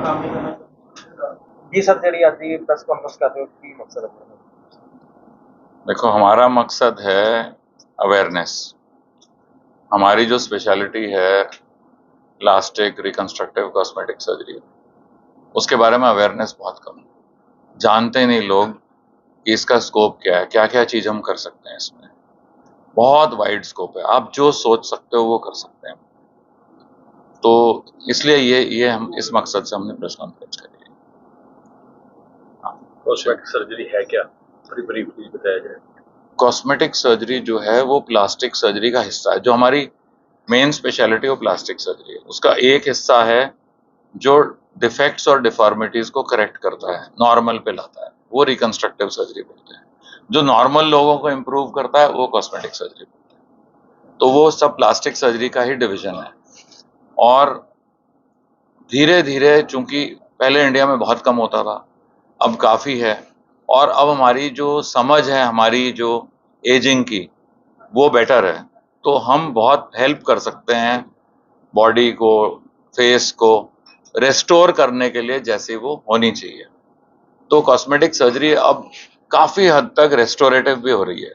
काम नहीं करना। जी सर, जरिए आज ये प्रेस कॉन्फ्रेंस करते हो की मकसद है? देखो, हमारा मकसद है अवेयरनेस। हमारी जो स्पेशलिटी है प्लास्टिक रिकंस्ट्रक्टिव कॉस्मेटिक सर्जरी, उसके बारे में अवेयरनेस बहुत कम है। जानते नहीं लोग कि इसका स्कोप क्या है, क्या क्या चीज हम कर सकते हैं। इसमें बहुत वाइड स्कोप है, आप जो सोच सकते हो वो कर सकते हैं। तो इसलिए ये हम इस मकसद से हमने प्रेस कॉन्फ्रेंस करी है। कॉस्मेटिक सर्जरी है क्या, थोड़ी ब्रीफली बताया जाए। कॉस्मेटिक सर्जरी जो है वो प्लास्टिक सर्जरी का हिस्सा है। जो हमारी मेन स्पेशलिटी वो प्लास्टिक सर्जरी है, उसका एक हिस्सा है जो डिफेक्ट्स और डिफॉर्मिटीज को करेक्ट करता है, नॉर्मल पे लाता है, वो रिकंस्ट्रक्टिव सर्जरी बोलते हैं। जो नॉर्मल लोगों को इम्प्रूव करता है वो कॉस्मेटिक सर्जरी बोलते हैं। तो वो सब प्लास्टिक सर्जरी का ही डिवीजन है। और धीरे धीरे, चूंकि पहले इंडिया में बहुत कम होता था, अब काफ़ी है। और अब हमारी जो समझ है, हमारी जो एजिंग की, वो बेटर है। तो हम बहुत हेल्प कर सकते हैं बॉडी को, फेस को रेस्टोर करने के लिए जैसे वो होनी चाहिए। तो कॉस्मेटिक सर्जरी अब काफ़ी हद तक रेस्टोरेटिव भी हो रही है।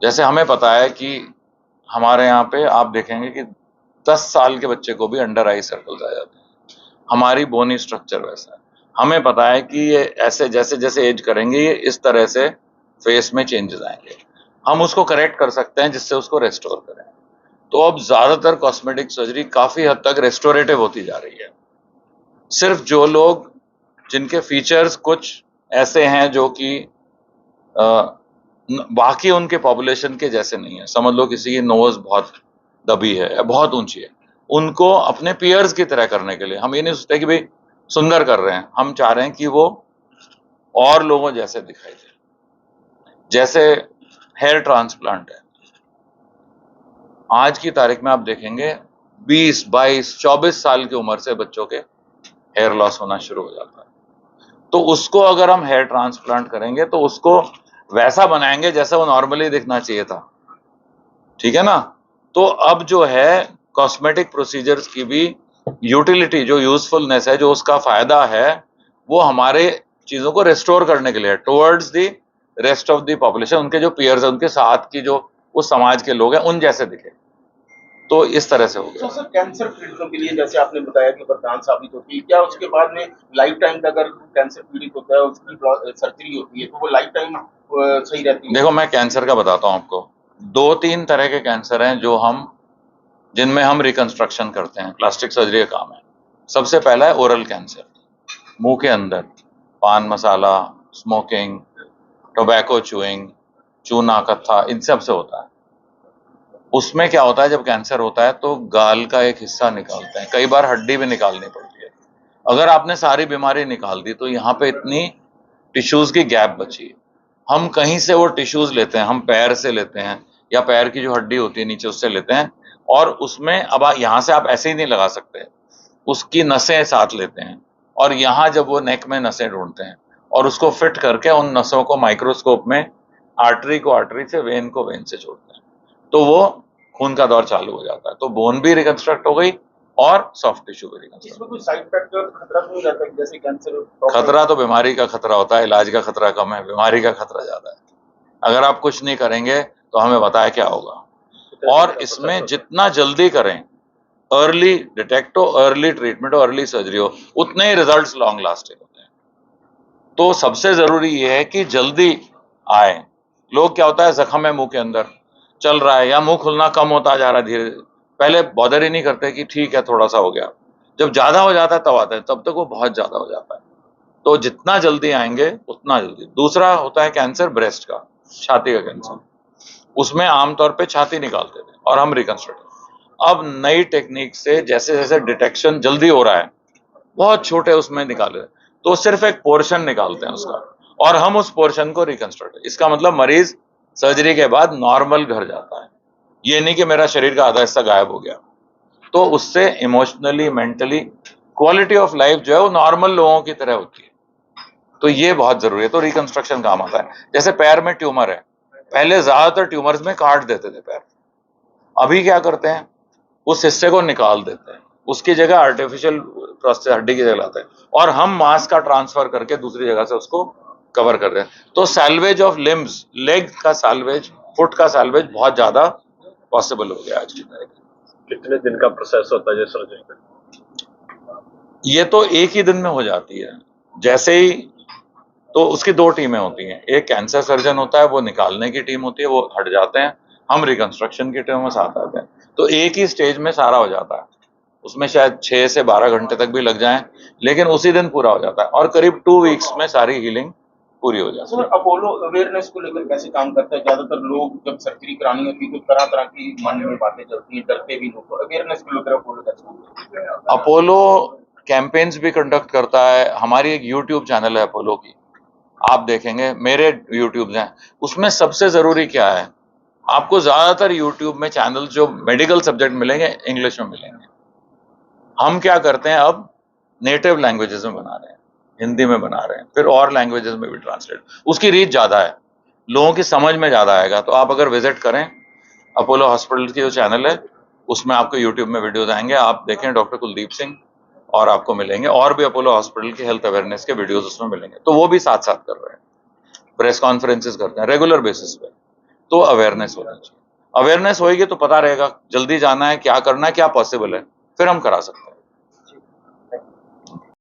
जैसे हमें पता है कि हमारे यहाँ पे आप देखेंगे कि 10 साल के बच्चे को भी अंडर आई सर्कल्स आ जाते हैं। हमारी बोनी स्ट्रक्चर वैसा है। हमें पता है कि ये ऐसे जैसे जैसे एज करेंगे ये इस तरह से फेस में चेंजेस आएंगे। हम उसको करेक्ट कर सकते हैं जिससे उसको रेस्टोर करें। तो अब ज़्यादातर कॉस्मेटिक सर्जरी काफ़ी हद तक रेस्टोरेटिव होती जा रही है। सिर्फ जो लोग, जिनके फीचर्स कुछ ऐसे हैं जो कि बाकी उनके पॉपुलेशन के जैसे नहीं है, समझ लो किसी की नोज बहुत दबी है या बहुत ऊंची है, उनको अपने पियर्स की तरह करने के लिए हम ये नहीं सोचते कि भाई सुंदर कर रहे हैं, हम चाह रहे हैं कि वो और लोगों जैसे दिखाई दे। जैसे हेयर ट्रांसप्लांट है, आज की तारीख में आप देखेंगे 20, 22, 24 साल की उम्र से बच्चों के हेयर लॉस होना शुरू हो जाता है। तो उसको अगर हम हेयर ट्रांसप्लांट करेंगे तो उसको वैसा बनाएंगे जैसा वो नॉर्मली दिखना चाहिए था, ठीक है ना। तो अब जो है कॉस्मेटिक प्रोसीजर्स की भी यूटिलिटी, जो यूजफुलनेस है, जो उसका फायदा है, वो हमारे चीजों को रेस्टोर करने के लिए towards the rest of the population, उनके जो पियर्स है, उनके साथ की जो उस समाज के लोग हैं उन जैसे दिखे। तो इस तरह से हो गया। तो सर, कैंसर पीड़ितों के लिए जैसे आपने बताया कि वरदान साबित होती है, क्या उसके बाद में लाइफ टाइम तक अगर कैंसर पीड़ित होता है उसकी सर्जरी होती है तो वो लाइफ टाइम सही रहती है? देखो, मैं कैंसर का बताता हूँ आपको। 2-3 तरह के कैंसर हैं जो जिनमें हम रिकंस्ट्रक्शन करते हैं, प्लास्टिक सर्जरी का काम है। सबसे पहला है ओरल कैंसर, मुंह के अंदर पान मसाला, स्मोकिंग, टोबैको च्यूइंग, चूना कत्था, इन सब से होता है। उसमें क्या होता है, जब कैंसर होता है तो गाल का एक हिस्सा निकालते हैं, कई बार हड्डी भी निकालनी पड़ती है। अगर आपने सारी बीमारी निकाल दी तो यहाँ पे इतनी टिश्यूज की गैप बची। हम कहीं से वो टिश्यूज लेते हैं, हम पैर से लेते हैं या पैर की जो हड्डी होती है नीचे उससे लेते हैं, और उसमें अब यहाँ से आप ऐसे ही नहीं लगा सकते, उसकी नसें साथ लेते हैं, और यहाँ जब वो नेक में नसें ढूंढते हैं और उसको फिट करके उन नसों को माइक्रोस्कोप में आर्टरी को आर्टरी से, वेन को वेन से जोड़ते हैं, तो वो खून का दौर चालू हो जाता है। तो बोन भी रिकंस्ट्रक्ट हो गई और सॉफ्ट टिश्यू भी रिकंस्ट्रक्ट। इसमें कोई साइड इफेक्ट खतरा तो नहीं रहता कि जैसे कैंसर? खतरा तो बीमारी का खतरा होता है, इलाज का खतरा कम है, बीमारी का खतरा ज्यादा है। अगर आप कुछ नहीं करेंगे तो हमें बताया क्या होगा। और इसमें जितना जल्दी करें, अर्ली डिटेक्ट हो, अर्ली ट्रीटमेंट हो, अर्ली सर्जरी हो, उतने ही रिजल्ट्स लॉन्ग लास्टिंग होते हैं। तो सबसे जरूरी ये है कि जल्दी आए। लोग, क्या होता है, जख्म है मुंह के अंदर, चल रहा है या मुंह खुलना कम होता जा रहा है धीरे धीरे, पहले बॉदर ही नहीं करते कि ठीक है थोड़ा सा हो गया। जब ज्यादा हो जाता है तब आता है, तब तक वो बहुत ज्यादा हो जाता है। तो जितना जल्दी आएंगे उतना जल्दी। दूसरा होता है कैंसर ब्रेस्ट का, छाती का कैंसर। उसमें आमतौर पे छाती निकालते थे और हम रिकंस्ट्रक्ट। अब नई टेक्निक से जैसे जैसे डिटेक्शन जल्दी हो रहा है, बहुत छोटे उसमें निकाले, तो सिर्फ एक पोर्शन निकालते हैं उसका और हम उस पोर्शन को रिकंस्ट्रक्ट। इसका मतलब मरीज सर्जरी के बाद नॉर्मल घर जाता है। ये नहीं कि मेरा शरीर का आधा हिस्सा गायब हो गया। तो उससे emotionally, mentally quality of life जो है वो नॉर्मल लोगों की तरह होती है। तो ये बहुत जरूरी है। तो रिकंस्ट्रक्शन काम आता है। जैसे पैर में ट्यूमर है, पहले ज्यादातर ट्यूमर्स में काट देते थे पैर, अभी क्या करते हैं, उस हिस्से को निकाल देते हैं, उसकी जगह आर्टिफिशियल प्रोस्थेसिस हड्डी की जगह लाते हैं, और हम मास का ट्रांसफर करके दूसरी जगह से उसको कवर कर रहे हैं। तो सैल्वेज ऑफ लिम्स, लेग का सैल्वेज, फुट का सैल्वेज बहुत ज्यादा पॉसिबल हो गया आज की तारीख में। कितने दिन का प्रोसेस होता है ये सर्जरी का? ये तो एक ही दिन में हो जाती है जैसे ही। तो उसकी दो टीमें होती हैं, एक कैंसर सर्जन होता है, वो निकालने की टीम होती है, वो हट जाते हैं, हम रिकंस्ट्रक्शन की टीम में साथ आते हैं। तो एक ही स्टेज में सारा हो जाता है, उसमें शायद 6 से 12 घंटे तक भी लग जाएं, लेकिन उसी दिन पूरा हो जाता है, और करीब 2 वीक्स में सारी हीलिंग पूरी हो जाती है। सर अपोलो अवेयरनेस को लेकर कैसे काम करता है? ज्यादातर लोग जब सर्जरी करानी होती है तो तरह तरह की मन में बातें चलती हैं, डरते भी लोग। तो अवेयरनेस को लेकर अपोलो कैसे काम करता है? अपोलो कैंपेन्स भी कंडक्ट करता है। हमारी एक यूट्यूब चैनल है अपोलो की, आप देखेंगे, मेरे यूट्यूब हैं, उसमें सबसे जरूरी क्या है, आपको ज्यादातर यूट्यूब में चैनल जो मेडिकल सब्जेक्ट मिलेंगे इंग्लिश में मिलेंगे। हम क्या करते हैं, अब नेटिव लैंग्वेजेस में बना रहे हैं, हिंदी में बना रहे हैं, फिर और लैंग्वेजेस में भी ट्रांसलेट, उसकी रीच ज्यादा है, लोगों की समझ में ज्यादा आएगा। तो आप अगर विजिट करें अपोलो हॉस्पिटल की जो चैनल है, उसमें आपको यूट्यूब में वीडियोज आएंगे, आप देखें डॉक्टर कुलदीप सिंह, और आपको मिलेंगे, और भी अपोलो हॉस्पिटल के हेल्थ अवेयरनेस के वीडियोज उसमें मिलेंगे। तो वो भी साथ साथ कर रहे हैं, प्रेस कॉन्फ्रेंसेस करते हैं रेगुलर बेसिस पे। तो अवेयरनेस होना चाहिए, अवेयरनेस होगी तो पता रहेगा जल्दी जाना है, क्या करना है, क्या पॉसिबल है, फिर हम करा सकते हैं।